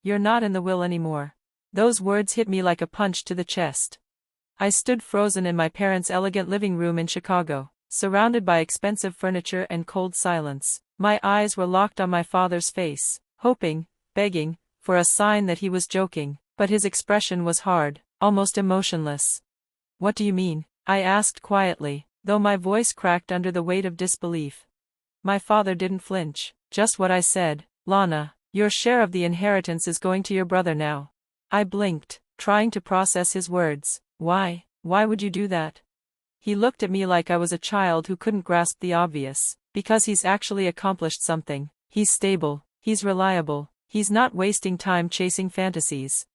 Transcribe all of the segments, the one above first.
"You're not in the will anymore." Those words hit me like a punch to the chest. I stood frozen in my parents' elegant living room in Chicago, surrounded by expensive furniture and cold silence. My eyes were locked on my father's face, hoping, begging, for a sign that he was joking, but his expression was hard, almost emotionless. "What do you mean?" I asked quietly, though my voice cracked under the weight of disbelief. My father didn't flinch. "Just what I said, Lana, your share of the inheritance is going to your brother now." I blinked, trying to process his words. "Why? Why would you do that?" He looked at me like I was a child who couldn't grasp the obvious. "Because he's actually accomplished something. He's stable, he's reliable, he's not wasting time chasing fantasies."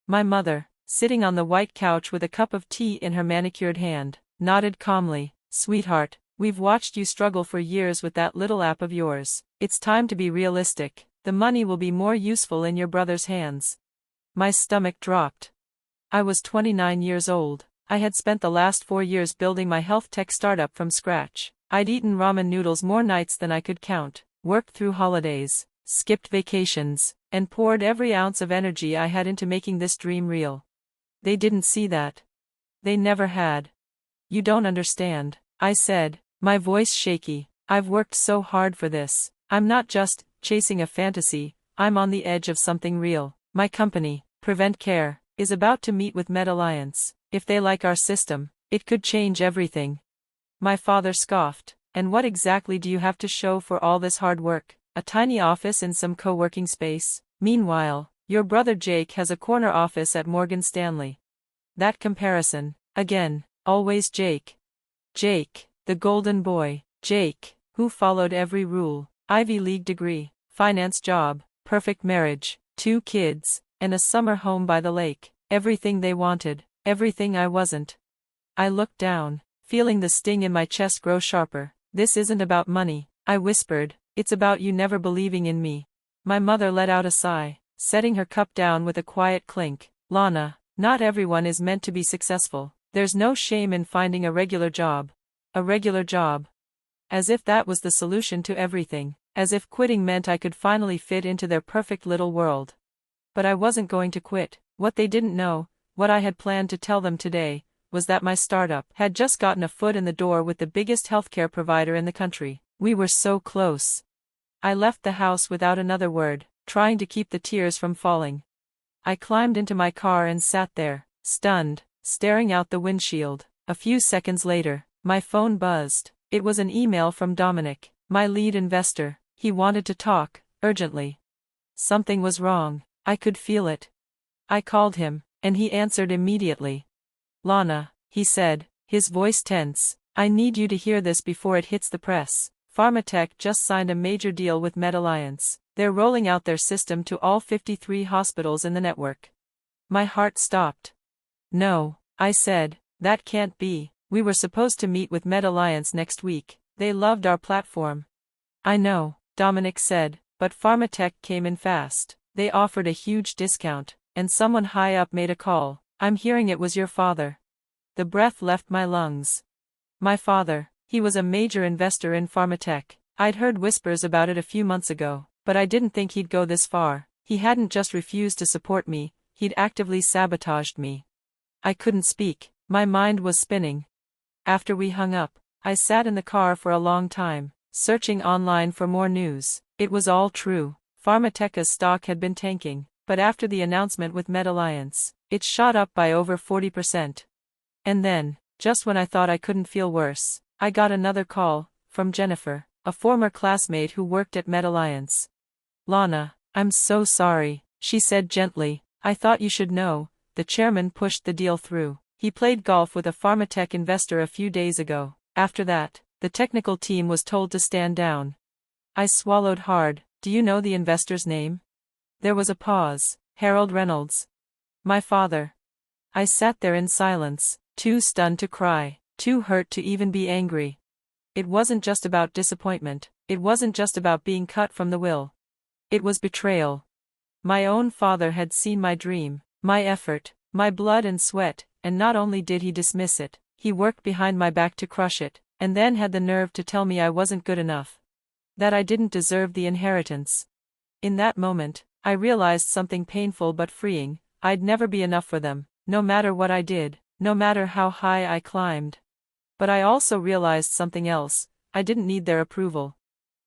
My mother, sitting on the white couch with a cup of tea in her manicured hand, nodded calmly. "Sweetheart, we've watched you struggle for years with that little app of yours. It's time to be realistic. The money will be more useful in your brother's hands." My stomach dropped. I was 29 years old. I had spent the last 4 years building my health tech startup from scratch. I'd eaten ramen noodles more nights than I could count, worked through holidays, skipped vacations, and poured every ounce of energy I had into making this dream real. They didn't see that. They never had. "You don't understand," I said, my voice shaky. "I've worked so hard for this. I'm not just chasing a fantasy, I'm on the edge of something real. My company, Prevent Care, is about to meet with MedAlliance. If they like our system, it could change everything." My father scoffed. "And what exactly do you have to show for all this hard work? A tiny office in some co-working space? Meanwhile, your brother Jake has a corner office at Morgan Stanley." That comparison, again, always Jake. Jake, the golden boy, Jake, who followed every rule. Ivy League degree, finance job, perfect marriage, 2 kids, and a summer home by the lake. Everything they wanted, everything I wasn't. I looked down, feeling the sting in my chest grow sharper. "This isn't about money," I whispered, "it's about you never believing in me." My mother let out a sigh, setting her cup down with a quiet clink. "Lana, not everyone is meant to be successful. There's no shame in finding a regular job." A regular job. As if that was the solution to everything, as if quitting meant I could finally fit into their perfect little world. But I wasn't going to quit. What they didn't know, what I had planned to tell them today, was that my startup had just gotten a foot in the door with the biggest healthcare provider in the country. We were so close. I left the house without another word, trying to keep the tears from falling. I climbed into my car and sat there, stunned, staring out the windshield. A few seconds later, my phone buzzed. It was an email from Dominic, my lead investor. He wanted to talk, urgently. Something was wrong. I could feel it. I called him, and he answered immediately. "Lana," he said, his voice tense, "I need you to hear this before it hits the press. Pharmatech just signed a major deal with MedAlliance. They're rolling out their system to all 53 hospitals in the network." My heart stopped. "No," I said, "that can't be. We were supposed to meet with MedAlliance next week. They loved our platform." "I know," Dominic said, "but Pharmatech came in fast. They offered a huge discount, and someone high up made a call. I'm hearing it was your father." The breath left my lungs. My father, he was a major investor in Pharmatech. I'd heard whispers about it a few months ago, but I didn't think he'd go this far. He hadn't just refused to support me, he'd actively sabotaged me. I couldn't speak, my mind was spinning. After we hung up, I sat in the car for a long time, searching online for more news. It was all true. Pharmatech's stock had been tanking, but after the announcement with MedAlliance, it shot up by over 40%. And then, just when I thought I couldn't feel worse, I got another call, from Jennifer, a former classmate who worked at MedAlliance. "Lana, I'm so sorry," she said gently. "I thought you should know, the chairman pushed the deal through. He played golf with a Pharmatech investor a few days ago. After that, the technical team was told to stand down." I swallowed hard. "Do you know the investor's name?" There was a pause. "Harold Reynolds." "My father." I sat there in silence, too stunned to cry, too hurt to even be angry. It wasn't just about disappointment, it wasn't just about being cut from the will. It was betrayal. My own father had seen my dream, my effort, my blood and sweat, and not only did he dismiss it, he worked behind my back to crush it, and then had the nerve to tell me I wasn't good enough. That I didn't deserve the inheritance. In that moment, I realized something painful but freeing: I'd never be enough for them, no matter what I did, no matter how high I climbed. But I also realized something else: I didn't need their approval.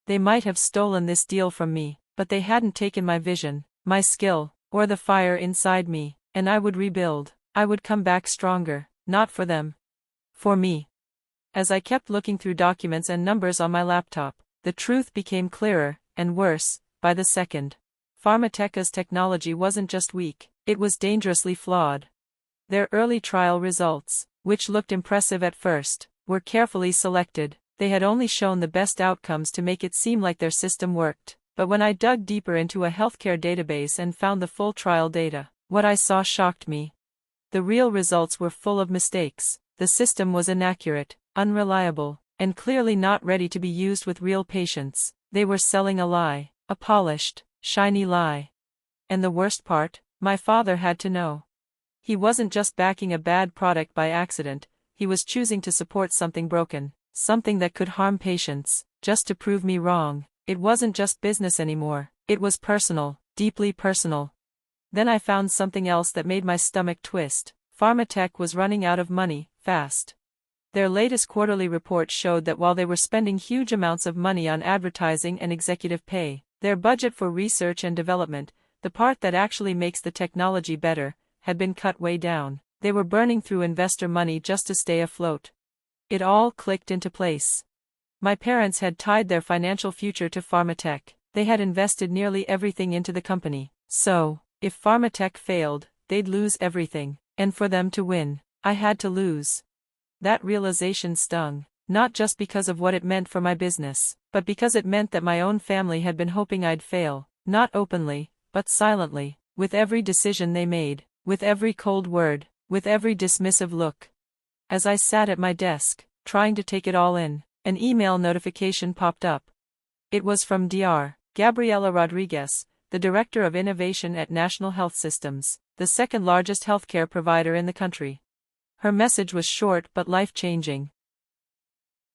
They might have stolen this deal from me, but they hadn't taken my vision, my skill, or the fire inside me, and I would rebuild. I would come back stronger, not for them, for me. As I kept looking through documents and numbers on my laptop, the truth became clearer, and worse, by the second. Pharmateca's technology wasn't just weak, it was dangerously flawed. Their early trial results, which looked impressive at first, were carefully selected. They had only shown the best outcomes to make it seem like their system worked. But when I dug deeper into a healthcare database and found the full trial data, what I saw shocked me. The real results were full of mistakes. The system was inaccurate, unreliable, and clearly not ready to be used with real patients. They were selling a lie, a polished, shiny lie. And the worst part, my father had to know. He wasn't just backing a bad product by accident, he was choosing to support something broken, something that could harm patients, just to prove me wrong. It wasn't just business anymore, it was personal, deeply personal. Then I found something else that made my stomach twist. Pharmatech was running out of money, fast. Their latest quarterly report showed that while they were spending huge amounts of money on advertising and executive pay, their budget for research and development, the part that actually makes the technology better, had been cut way down. They were burning through investor money just to stay afloat. It all clicked into place. My parents had tied their financial future to Pharmatech. They had invested nearly everything into the company. So, if Pharmatech failed, they'd lose everything. And for them to win, I had to lose. That realization stung, not just because of what it meant for my business, but because it meant that my own family had been hoping I'd fail, not openly, but silently, with every decision they made, with every cold word, with every dismissive look. As I sat at my desk, trying to take it all in, an email notification popped up. It was from Dr. Gabriela Rodriguez, the Director of Innovation at National Health Systems, the second largest healthcare provider in the country. Her message was short but life-changing.